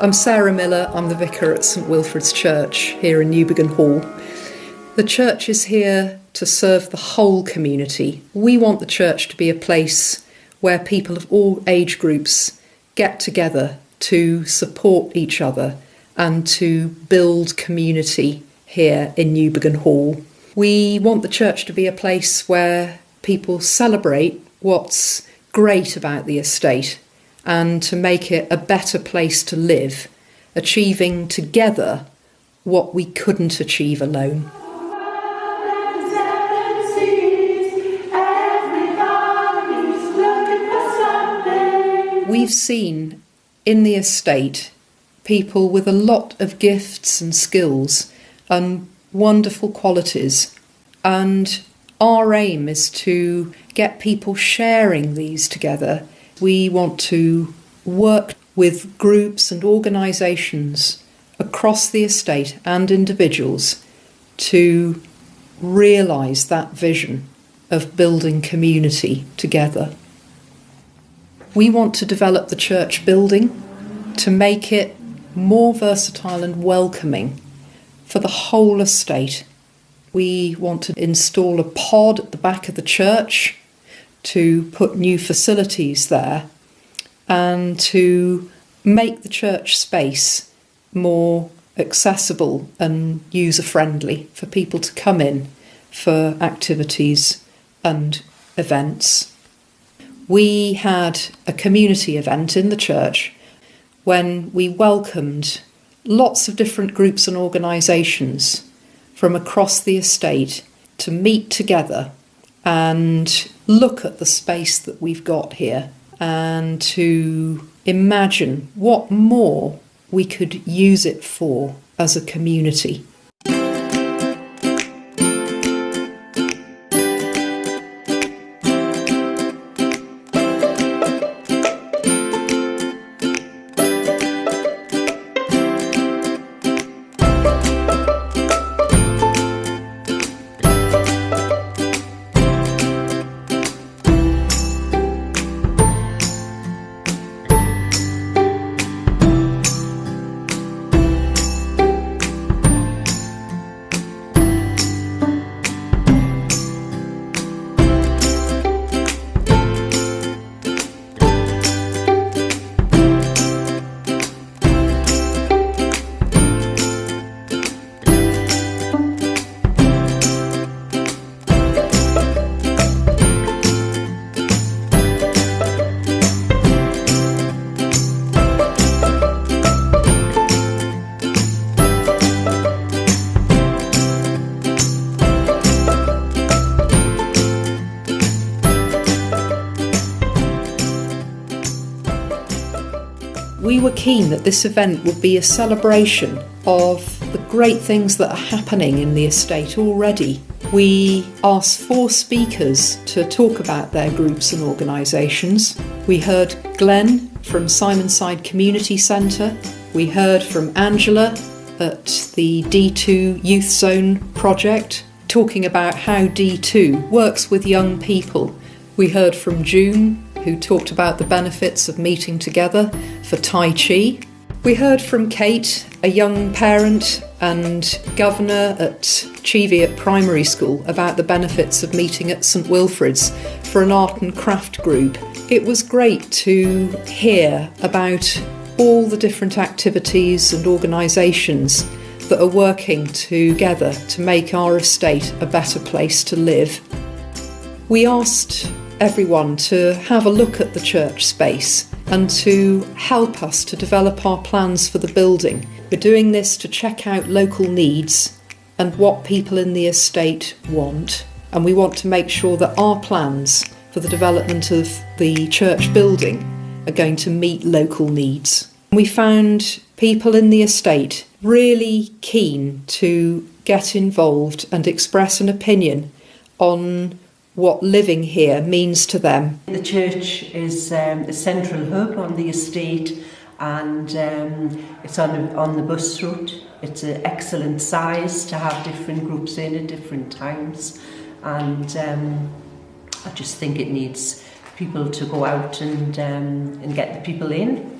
I'm Sarah Miller, I'm the vicar at St Wilfrid's Church here in Newbiggin Hall. The church is here to serve the whole community. We want the church to be a place where people of all age groups get together to support each other and to build community here in Newbiggin Hall. We want the church to be a place where people celebrate what's great about the estate and to make it a better place to live, achieving together what we couldn't achieve alone. We've seen in the estate people with a lot of gifts and skills and wonderful qualities, and our aim is to get people sharing these together. We want to work with groups and organisations across the estate and individuals to realise that vision of building community together. We want to develop the church building to make it more versatile and welcoming for the whole estate. We want to install a pod at the back of the church to put new facilities there and to make the church space more accessible and user-friendly for people to come in for activities and events. We had a community event in the church when we welcomed lots of different groups and organisations from across the estate to meet together and look at the space that we've got here and to imagine what more we could use it for as a community. We were keen that this event would be a celebration of the great things that are happening in the estate already. We asked 4 speakers to talk about their groups and organisations. We heard Glenn from Simonside Community Centre. We heard from Angela at the D2 Youth Zone project, talking about how D2 works with young people. We heard from June, who talked about the benefits of meeting together for Tai Chi. We heard from Kate, a young parent and governor at Cheviot Primary School, about the benefits of meeting at St Wilfrid's for an art and craft group. It was great to hear about all the different activities and organisations that are working together to make our estate a better place to live. We asked everyone to have a look at the church space and to help us to develop our plans for the building. We're doing this to check out local needs and what people in the estate want, and we want to make sure that our plans for the development of the church building are going to meet local needs. We found people in the estate really keen to get involved and express an opinion on what living here means to them. The church is a central hub on the estate, and it's on the bus route. It's an excellent size to have different groups in at different times, and I just think it needs people to go out and get the people in.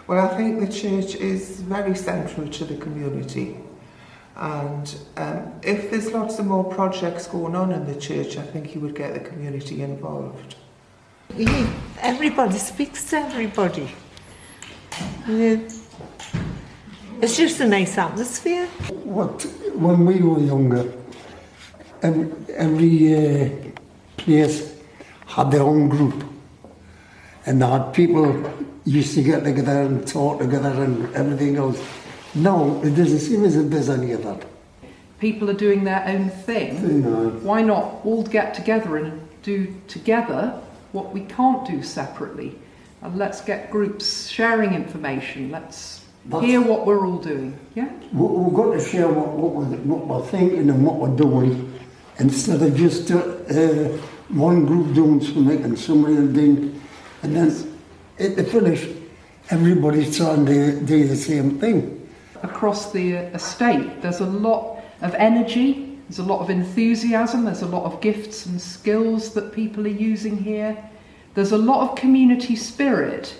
Well, I think the church is very central to the community, and if there's lots of more projects going on in the church, I think you would get the community involved. Everybody speaks to everybody. It's just a nice atmosphere. When we were younger, every place had their own group, and they had people used to get together and talk together and everything else. Now it doesn't seem as if there's any of that. People are doing their own thing. No. Why not all get together and do together what we can't do separately? And let's get groups sharing information. Let's hear what we're all doing. Yeah. We've got to share what we're thinking and what we're doing, instead of just one group doing something and somebody doing, and then at the finish, everybody's trying to do the same thing. Across the estate, there's a lot of energy, there's a lot of enthusiasm, there's a lot of gifts and skills that people are using here. There's a lot of community spirit.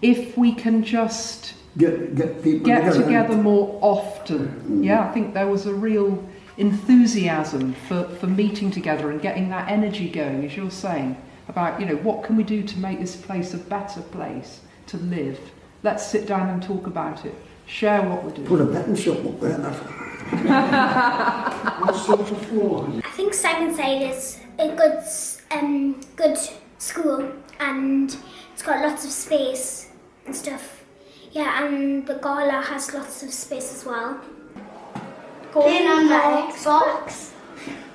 If we can just Get people together more often. Yeah, I think there was a real enthusiasm for meeting together and getting that energy going, as you're saying, about, what can we do to make this place a better place to live? Let's sit down and talk about it. Share what we're doing. Put a betting shop up there. What's sort of floor? I think Simonside is a good school, and it's got lots of space and stuff. Yeah, and the gala has lots of space as well. Playing on the Xbox,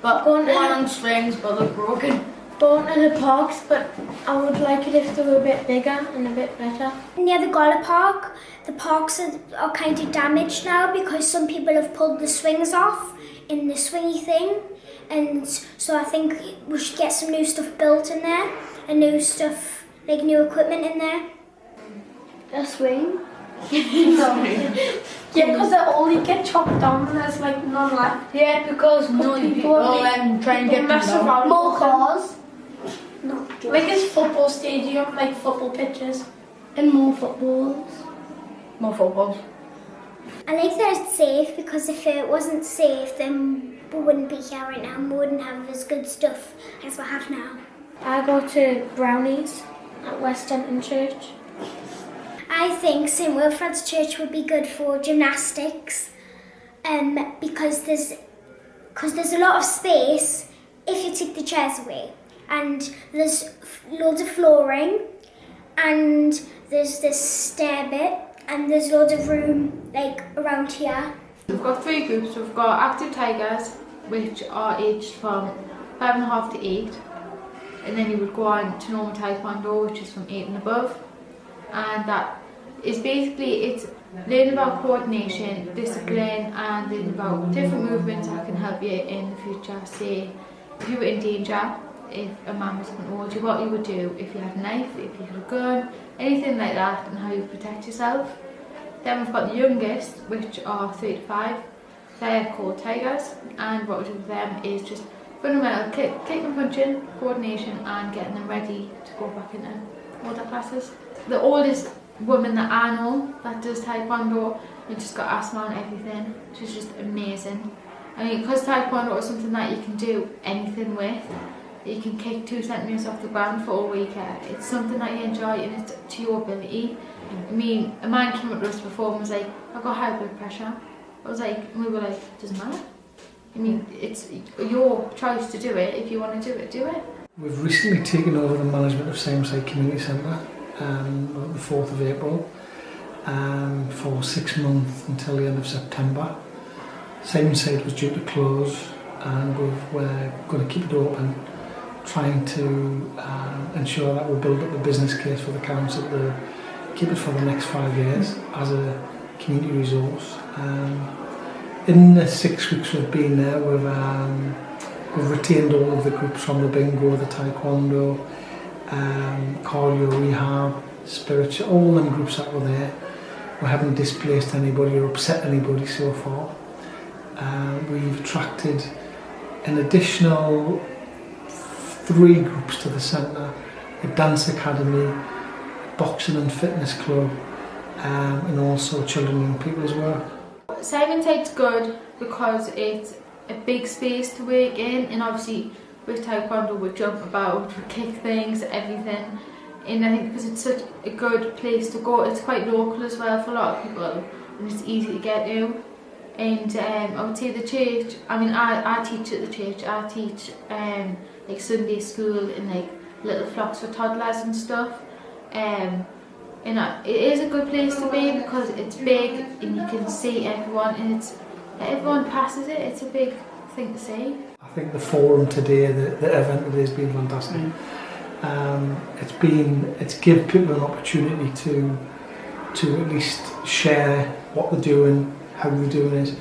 but going on swings, but they're broken. Going to the parks, but I would like it if they were a bit bigger and a bit better. Near the Gala Park, the parks are kind of damaged now because some people have pulled the swings off in the swingy thing, and so I think we should get some new stuff built in there, and new stuff, like new equipment in there. A swing? No. Yeah, because they only get chopped down and there's like none left. Yeah, because people try and get mess around. More cars. No. Like it's football stadium, like football pitches. And more footballs. More footballs. I like that it's safe, because if it wasn't safe, then we wouldn't be here right now and we wouldn't have as good stuff as we have now. I go to Brownies at West Denton Church. I think St Wilfrid's Church would be good for gymnastics, because there's a lot of space if you take the chairs away, and there's loads of flooring, and there's this stair bit, and there's loads of room like around here. We've got 3 groups. We've got active tigers, which are aged from 5.5 to 8, and then you would go on to normal taekwondo, which is from 8 and above, and that is basically, it's learning about coordination, discipline, and learning about different movements that can help you in the future. Say, if you were in danger, if a man was coming towards you, what you would do if you had a knife, if you had a gun, anything like that, and how you protect yourself. Then we've got the youngest, which are 3 to 5. They're called tigers, and what we do with them is just fundamental kicking and punching, coordination, and getting them ready to go back into older classes. The oldest woman that I know that does taekwondo, and just got asthma and everything. She's just amazing. I mean, because taekwondo is something that you can do anything with. You can kick 2 centimetres off the ground for all week. It's something that you enjoy, and it's to your ability. I mean, a man came up to us before and was like, "I've got high blood pressure." I was like, and we were like, "Doesn't matter." I mean, it's your choice to do it. If you want to do it, do it. We've recently taken over the management of Simonside Community Centre on the 4th of April for 6 months until the end of September. Simonside was due to close, and we're going to keep it open, trying to ensure that we build up the business case for the council to keep it for the next 5 years as a community resource. In the 6 weeks we've been there, we've retained all of the groups from the bingo, the taekwondo, cardio, rehab, spiritual, all them groups that were there. We haven't displaced anybody or upset anybody so far. We've attracted an additional 3 groups to the centre, a dance academy, boxing and fitness club, and also children and young people's work. Simonside's good because it's a big space to work in, and obviously with taekwondo we jump about, we kick things, everything. And I think because it's such a good place to go, it's quite local as well for a lot of people, and it's easy to get to. And I would say the church, I mean I teach at the church, I teach like Sunday school in like little flocks for toddlers and stuff. And it is a good place to be because it's big and you can see everyone, and everyone passes it. It's a big thing to see. I think the forum today, the event today has been fantastic. It's give people an opportunity to at least share what they're doing, how they're doing it.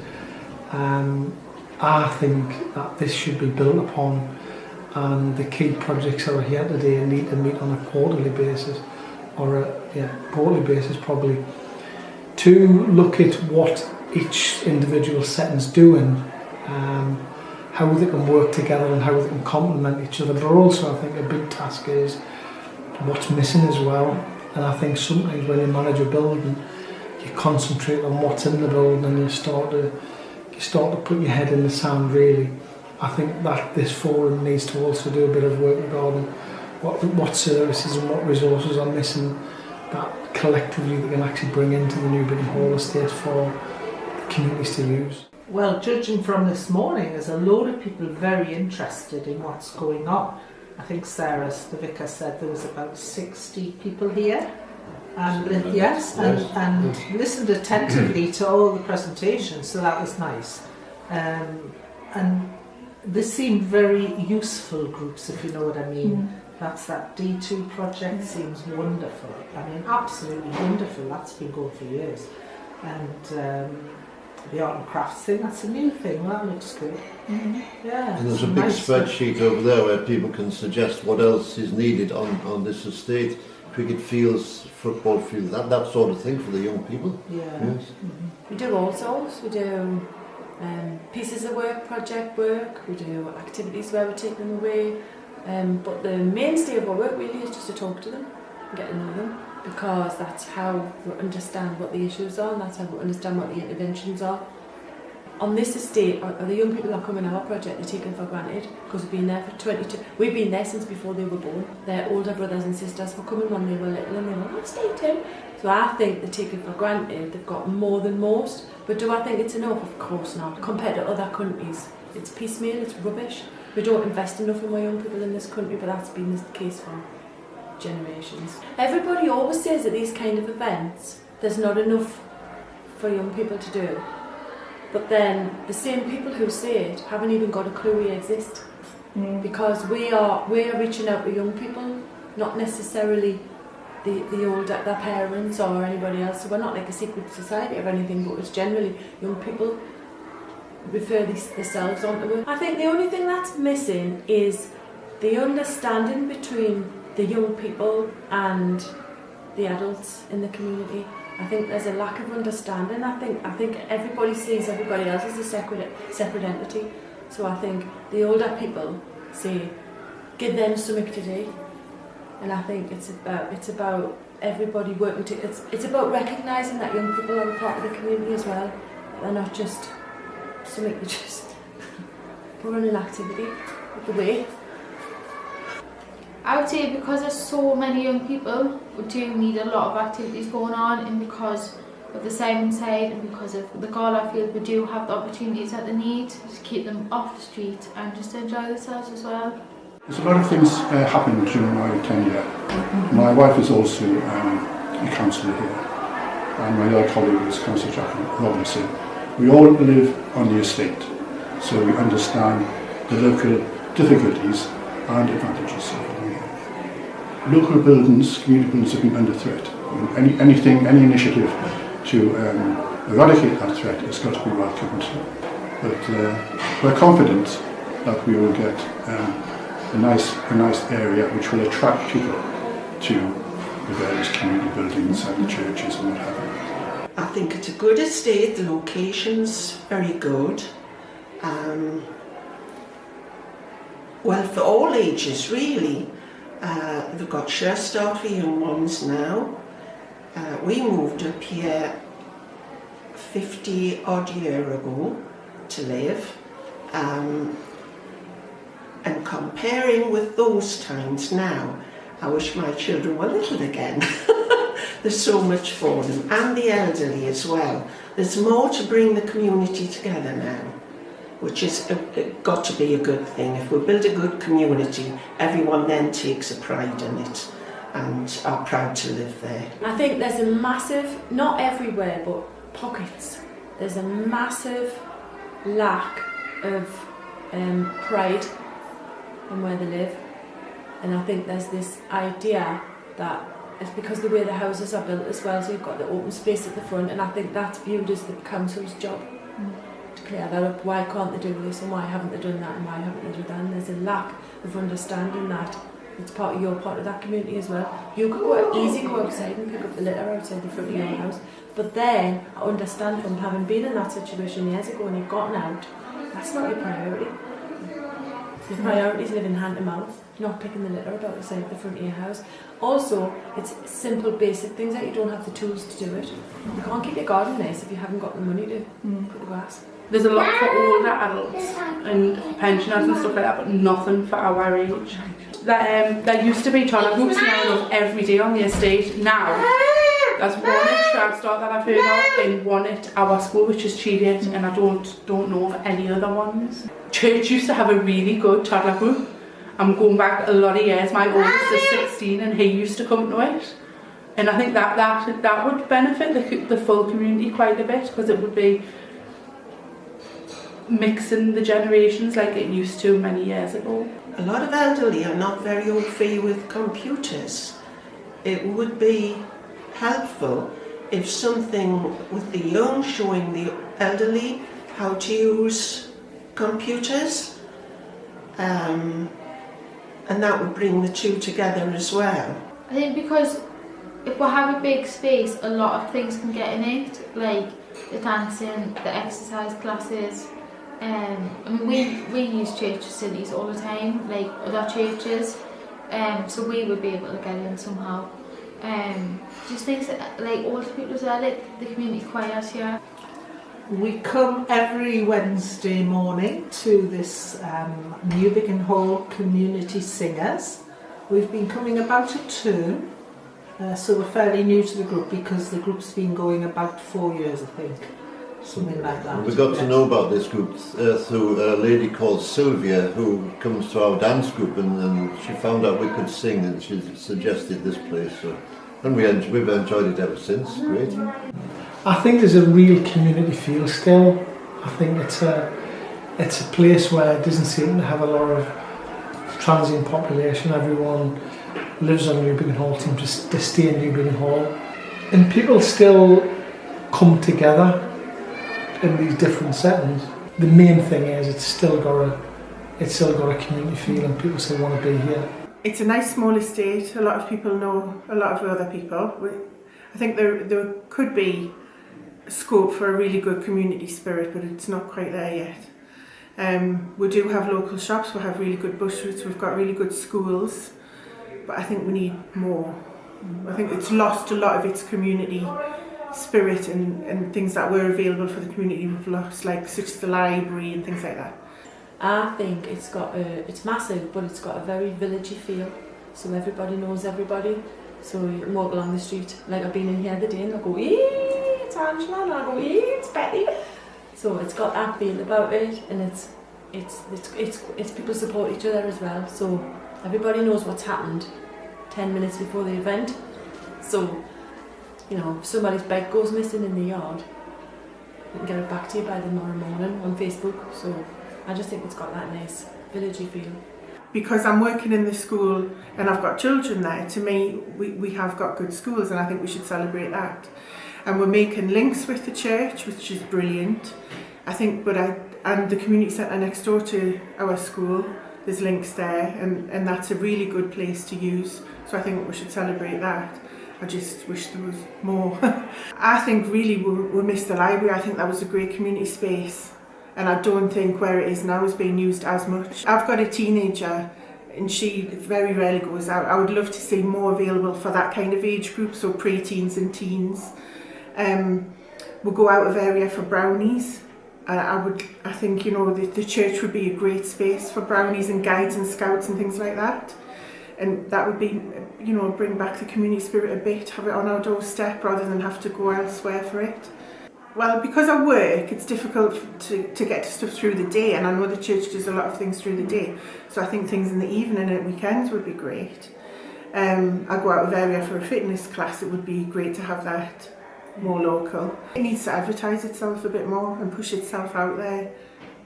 I think that this should be built upon, and the key projects that are here today need to meet on a quarterly basis, or quarterly basis probably, to look at what each individual setting's doing, how they can work together and how they can complement each other. But also I think a big task is what's missing as well. And I think sometimes when you manage a building, you concentrate on what's in the building and you start to put your head in the sand really. I think that this forum needs to also do a bit of work regarding what services and what resources are missing that collectively they can actually bring into the Newbiggin Hall estate for the communities to use. Well, judging from this morning, there's a load of people very interested in what's going on. I think Sarah, the vicar, said there was about 60 people here. And and listened attentively to all the presentations, so that was nice. And they seemed very useful groups, if you know what I mean. That D2 project seems wonderful. I mean, absolutely wonderful. That's been going for years. And the art and crafts thing, that's a new thing. Well, that looks good. Yeah. And there's a big spreadsheet over there where people can suggest what else is needed on this estate. Cricket fields, football fields, that sort of thing for the young people. Yeah. Yes. We do all sorts. We do pieces of work, project work. We do activities where we take them away. But the mainstay of our work really is just to talk to them and get to know them, because that's how we understand what the issues are, and that's how we understand what the interventions are. On this estate, the young people that come in our project are taken for granted because we've been there for 22. We've been there since before they were born. Their older brothers and sisters were coming when they were little, and they were, "Oh, stay too." So I think they're taken for granted. They've got more than most. But do I think it's enough? Of course not. Compared to other countries, it's piecemeal. It's rubbish. We don't invest enough in our young people in this country, but that's been the case for generations. Everybody always says at these kind of events, there's not enough for young people to do. But then the same people who say it haven't even got a clue we exist. Because we're reaching out to young people, not necessarily the older, their parents or anybody else. So we're not like a secret society or anything, but it's generally young people refer themselves onto it. I think the only thing that's missing is the understanding between the young people and the adults in the community. I think there's a lack of understanding. I think everybody sees everybody else as a separate entity. So I think the older people say, give them something to do. And I think it's about everybody working to. It's about recognising that young people are a part of the community as well. They're not just something to just put on an activity with the way. I would say because there's so many young people, we do need a lot of activities going on, and because of the Simonside and because of the Gala Field, we do have the opportunities that they need to keep them off the street and just enjoy themselves as well. There's a lot of things happened during my tenure. My wife is also a councillor here, and my other colleague is Councillor Jack Robinson. We all live on the estate, so we understand the local difficulties and advantages of living here. Local buildings, community buildings have been under threat Any initiative to eradicate that threat has got to be welcomed. But we're confident that we will get a nice area which will attract people to the various community buildings and the churches and what have you. I think it's a good estate, the location's very good. Well, for all ages really. They've got share start for young ones now. We moved up here 50 odd years ago to live. And comparing with those times now, I wish my children were little again. There's so much for them, and the elderly as well. There's more to bring the community together now, which is got to be a good thing. If we build a good community, everyone then takes a pride in it and are proud to live there. I think there's a massive, not everywhere, but pockets, there's a massive lack of pride in where they live. And I think there's this idea that it's because the way the houses are built as well, so you've got the open space at the front, and I think that's viewed as the council's job. To clear that up. Why can't they do this, and why haven't they done that, and why haven't they done that? And there's a lack of understanding that it's part of that community as well. You could go outside and pick up the litter outside the front of your house, but then I understand from having been in that situation years ago and you've gotten out, that's not your priority. Your priority is living hand to mouth, not picking the litter up outside the front of your house. Also, it's simple basic things that you don't have the tools to do it. You can't keep your garden nice if you haven't got the money to put the grass. There's a lot for older adults and pensioners and stuff like that, but nothing for our age. There used to be toddler groups now every day on the estate. Now, there's one at Shard Start that I've heard of, and one at our school, which is Cheviot, and I don't know of any other ones. Church used to have a really good toddler group. I'm going back a lot of years. My oldest is 16 and he used to come to it. And I think that would benefit the full community quite a bit, because it would be mixing the generations like it used to many years ago. A lot of elderly are not very au fait with computers. It would be helpful if something with the young showing the elderly how to use computers, and that would bring the two together as well. I think because if we have a big space, a lot of things can get in it, like the dancing, the exercise classes. I mean, we use church facilities all the time, like other churches, so we would be able to get in somehow. Just things like older people as well, like the community choirs here. We come every Wednesday morning to this Newbiggin Hall Community Singers. We've been coming about a term, so we're fairly new to the group because the group's been going about 4 years, I think. Something like that. We got to know about this group through a lady called Sylvia, who comes to our dance group, and she found out we could sing, and she suggested this place. So, and we've enjoyed it ever since. Great. I think there's a real community feel still. I think it's a place where it doesn't seem to have a lot of transient population. Everyone lives on Newbiggin Hall, seems to stay in Newbiggin Hall, and people still come together in these different settings. The main thing is it's still got a community feel, and people still want to be here. It's a nice small estate. A lot of people know a lot of other people. I think there could be scope for a really good community spirit, but it's not quite there yet. We do have local shops, we have really good bush routes, we've got really good schools, but I think we need more. I think it's lost a lot of its community spirit and things that were available for the community we've lost, like such as the library and things like that. I think it's massive, but it's got a very villagey feel, so everybody knows everybody. So you can walk along the street, like I've been in here the day and I go, "Ee, it's Angela," and I go, "Ee, it's Betty." So it's got that feel about it, and it's people support each other as well. So everybody knows what's happened 10 minutes before the event. So, you know, if somebody's bike goes missing in the yard, we can get it back to you by tomorrow morning on Facebook. So I just think it's got that nice villagey feel. because I'm working in the school and I've got children there, to me, we have got good schools, and I think we should celebrate that. And we're making links with the church, which is brilliant. I think, and the community centre next door to our school, there's links there, and that's a really good place to use. So I think we should celebrate that. I just wish there was more. I think really we missed the library. I think that was a great community space, and I don't think where it is now is being used as much. I've got a teenager and she very rarely goes out. I would love to see more available for that kind of age group, so pre-teens and teens. We'll go out of area for brownies. I think, you know, the church would be a great space for brownies and guides and scouts and things like that. And that would be, you know, bring back the community spirit a bit, have it on our doorstep rather than have to go elsewhere for it. Well, because I work, it's difficult to get stuff through the day, and I know the church does a lot of things through the day. So I think things in the evening and at weekends would be great. I go out of area for a fitness class, it would be great to have that more local. It needs to advertise itself a bit more and push itself out there,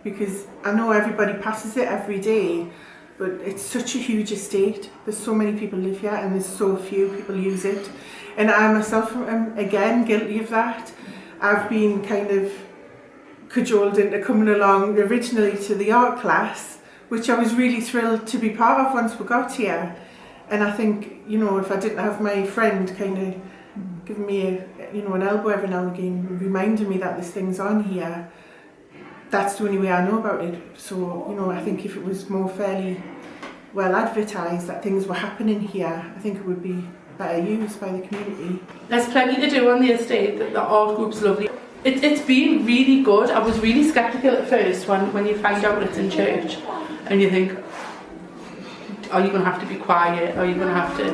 because I know everybody passes it every day, but it's such a huge estate. There's so many people live here and there's so few people use it. And I myself am again guilty of that. I've been kind of cajoled into coming along originally to the art class, which I was really thrilled to be part of once we got here. And I think, you know, if I didn't have my friend kind of giving me an elbow every now and again, reminding me that there's things on here, that's the only way I know about it. So, you know, I think if it was more fairly well advertised that things were happening here, I think it would be better used by the community. There's plenty to do on the estate. The art group's lovely. It's been really good. I was really sceptical at first when you find out it's in church and you think, are you going to have to be quiet? Are you going to have to...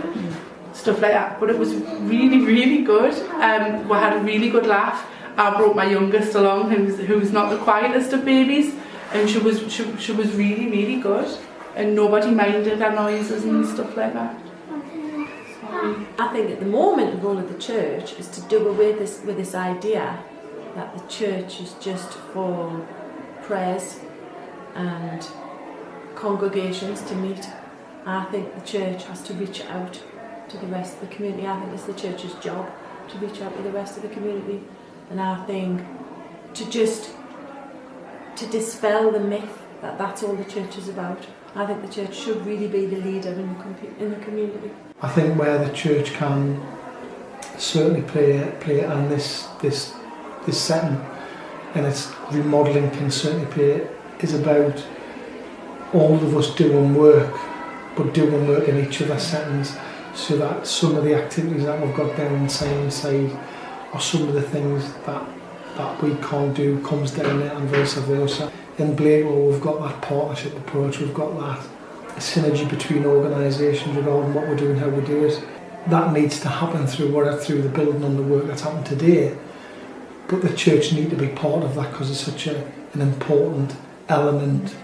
stuff like that. But it was really, really good. We had a really good laugh. I brought my youngest along, who's not the quietest of babies, and she was really, really good. And nobody minded our noises and stuff like that. I think at the moment the role of the church is to do away with this idea that the church is just for prayers and congregations to meet. I think the church has to reach out to the rest of the community. I think it's the church's job to reach out to the rest of the community. And I think to dispel the myth that that's all the church is about. I think the church should really be the leader in the community. I think where the church can certainly play in this setting, and its remodelling can certainly play, is about all of us doing work, but doing work in each other's settings, so that some of the activities that we've got down inside are some of the things that we can't do comes down there, and vice versa. In Blakewell we've got that partnership approach, we've got that synergy between organisations regarding what we're doing, how we do it. That needs to happen through the building and the work that's happened today, but the church need to be part of that because it's such an important element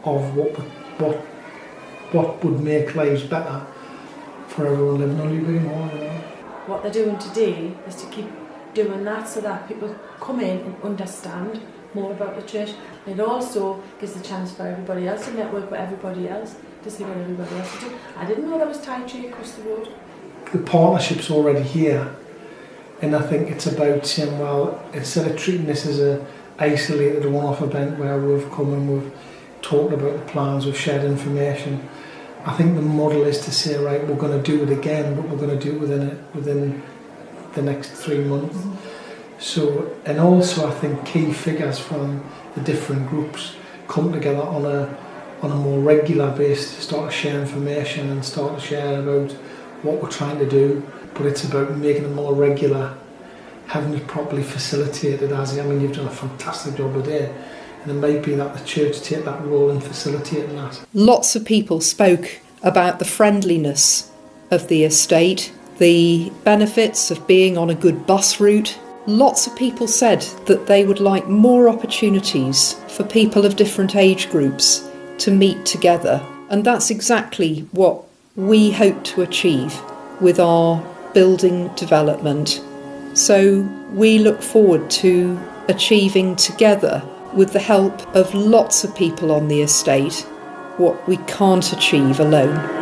of what would make lives better for everyone living on Newbiggin Hall. You know. What they're doing today is to keep doing that so that people come in and understand more about the church. It also gives the chance for everybody else to network with everybody else, to see what everybody else is doing. I didn't know there was Tai Chi across the road. The partnership's already here, and I think it's about saying, well, instead of treating this as a isolated one-off event where we've come and we've talked about the plans, we've shared information, I think the model is to say, right, we're going to do it again, but we're going to do it within the next 3 months. Mm-hmm. So, and also I think key figures from the different groups come together on a more regular basis to start to share information and start to share about what we're trying to do. But it's about making it more regular, having it properly facilitated. I mean, you've done a fantastic job today, and it might be that the church take that role in facilitating that. Lots of people spoke about the friendliness of the estate, the benefits of being on a good bus route. Lots of people said that they would like more opportunities for people of different age groups to meet together. And that's exactly what we hope to achieve with our building development. So we look forward to achieving together, with the help of lots of people on the estate, what we can't achieve alone.